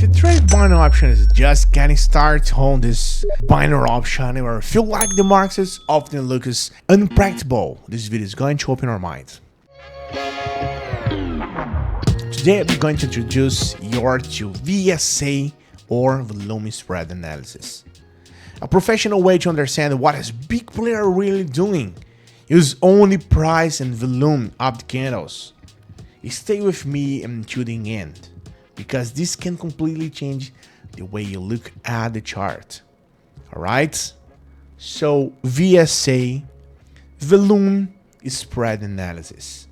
If you trade binary option is just getting started on this binary option or feel like the markets often look as unpractical, this video is going to open our mind. Today I'm going to introduce you to VSA or volume spread analysis. A professional way to understand what is big player really doing. Use only price and volume of the candles. Stay with me until the end, because this can completely change the way you look at the chart. Alright? So VSA, volume spread analysis.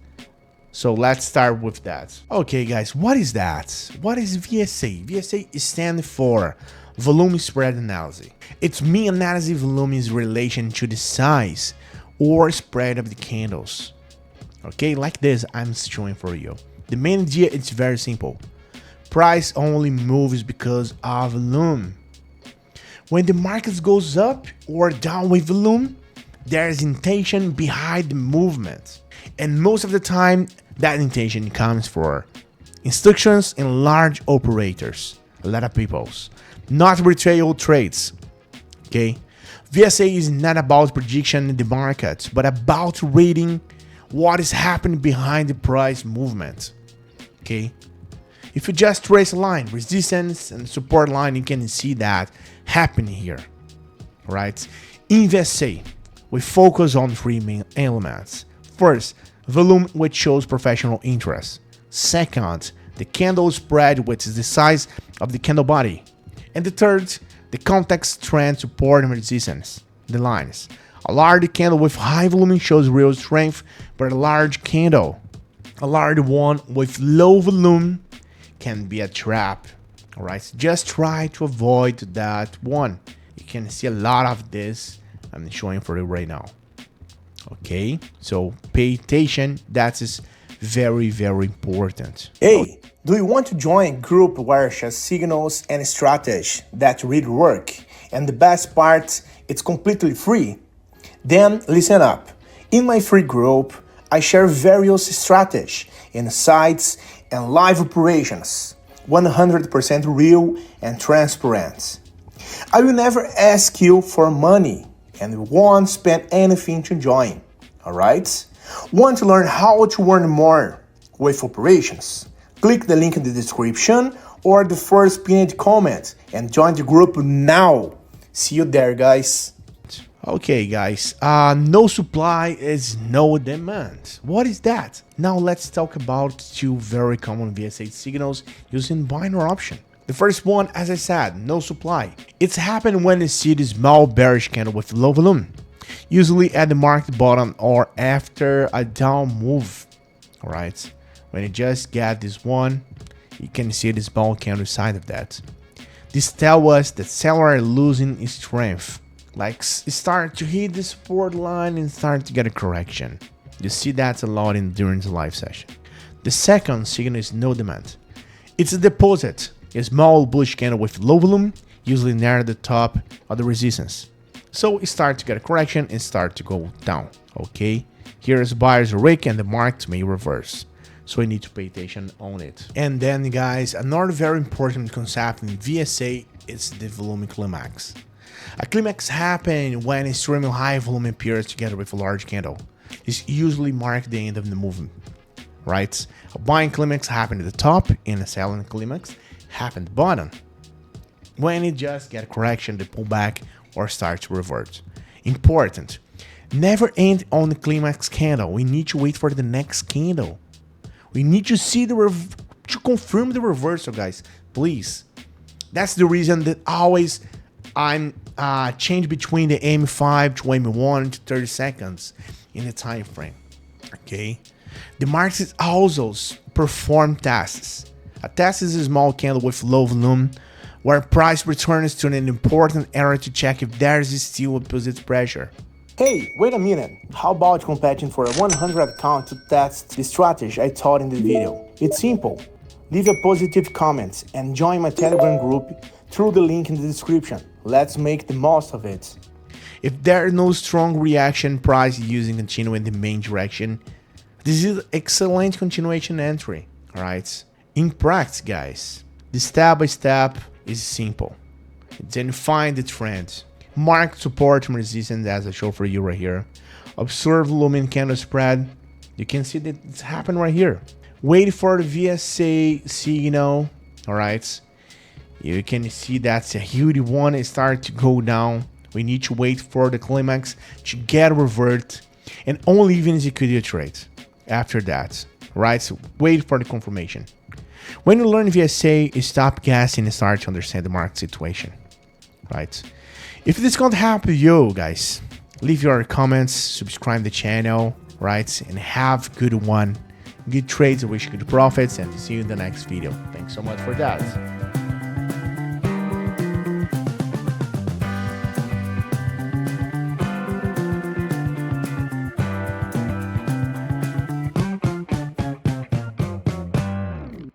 So let's start with that. Okay guys, what is that? What is VSA? VSA stands for volume spread analysis. It's me analyzing volume in relation to the size or spread of the candles. Okay, like this I'm showing for you. The main idea is very simple. Price only moves because of volume. When the market goes up or down with volume, there is intention behind the movement. And most of the time, that intention comes for instructions in large operators, a lot of peoples, not retail trades. Okay, VSA is not about prediction in the market, but about reading what is happening behind the price movement. Okay, if you just trace a line, resistance and support line, you can see that happening here. Right? In VSA, we focus on three main elements. First, volume, which shows professional interest. Second, the candle spread, which is the size of the candle body. And the third, the context, trend, support and resistance, the lines. A large candle with high volume shows real strength, but a large candle, a large one with low volume, can be a trap. Alright, just try to avoid that one. You can see a lot of this. I'm showing for you right now. Okay, so pay attention. That is very, very important. Hey, do you want to join a group where shares signals and strategy that really work? And the best part, it's completely free. Then listen up. In my free group, I share various strategies, insights, and live operations, 100% real and transparent. I will never ask you for money and won't spend anything to join. Alright? Want to learn how to earn more with operations? Click the link in the description or the first pinned comment and join the group now. See you there, guys. Okay guys, no supply is no demand. What is that? Now let's talk about two very common VSA signals using binary option. The first one, as I said, no supply. It's happened when you see the small bearish candle with low volume, usually at the market bottom or after a down move. Alright, when you just get this one, you can see the small candle side of that. This tells us that sellers are losing strength. Like start to hit the support line and start to get a correction. You see that a lot during the live session. The second signal is no demand. It's a deposit, a small bullish candle with low volume, usually near the top of the resistance. So it starts to get a correction and start to go down. Okay, here is buyer's wick and the market may reverse. So you need to pay attention on it. And then guys, another very important concept in VSA is the volume climax. A climax happens when a extremely high volume appears together with a large candle. This usually marks the end of the movement, right? A buying climax happens at the top and a selling climax happens at the bottom. When it just gets a correction, they pull back or start to revert. Important, never end on the climax candle. We need to wait for the next candle. We need to see to confirm the reversal, guys, please. That's the reason that always I'm change between the M5 to M1 to 30 seconds in the time frame. Okay, the market also perform tests. A test is a small candle with low volume where price returns to an important area to check if there is still a positive pressure. Hey, wait a minute. How about competing for a 100 account to test the strategy I taught in the video? It's simple. Leave a positive comment and join my Telegram group through the link in the description. Let's make the most of it. If there is no strong reaction, price using continue in the main direction. This is excellent continuation entry. Alright. In practice, guys, The step-by-step is simple. Then find the trend. Mark support and resistance as I show for you right here. Observe lumen candle spread. You can see that it's happened right here. Wait for the VSA signal. Alright. You can see that's a huge one. It starts to go down. We need to wait for the climax to get revert and only even execute your trade after that. Right? So wait for the confirmation. When you learn VSA, you stop guessing and start to understand the market situation. Right? If this can't happen to you guys, leave your comments, subscribe the channel, right? And have good one. Good trades, I wish you good profits, and see you in the next video. Thanks so much for that.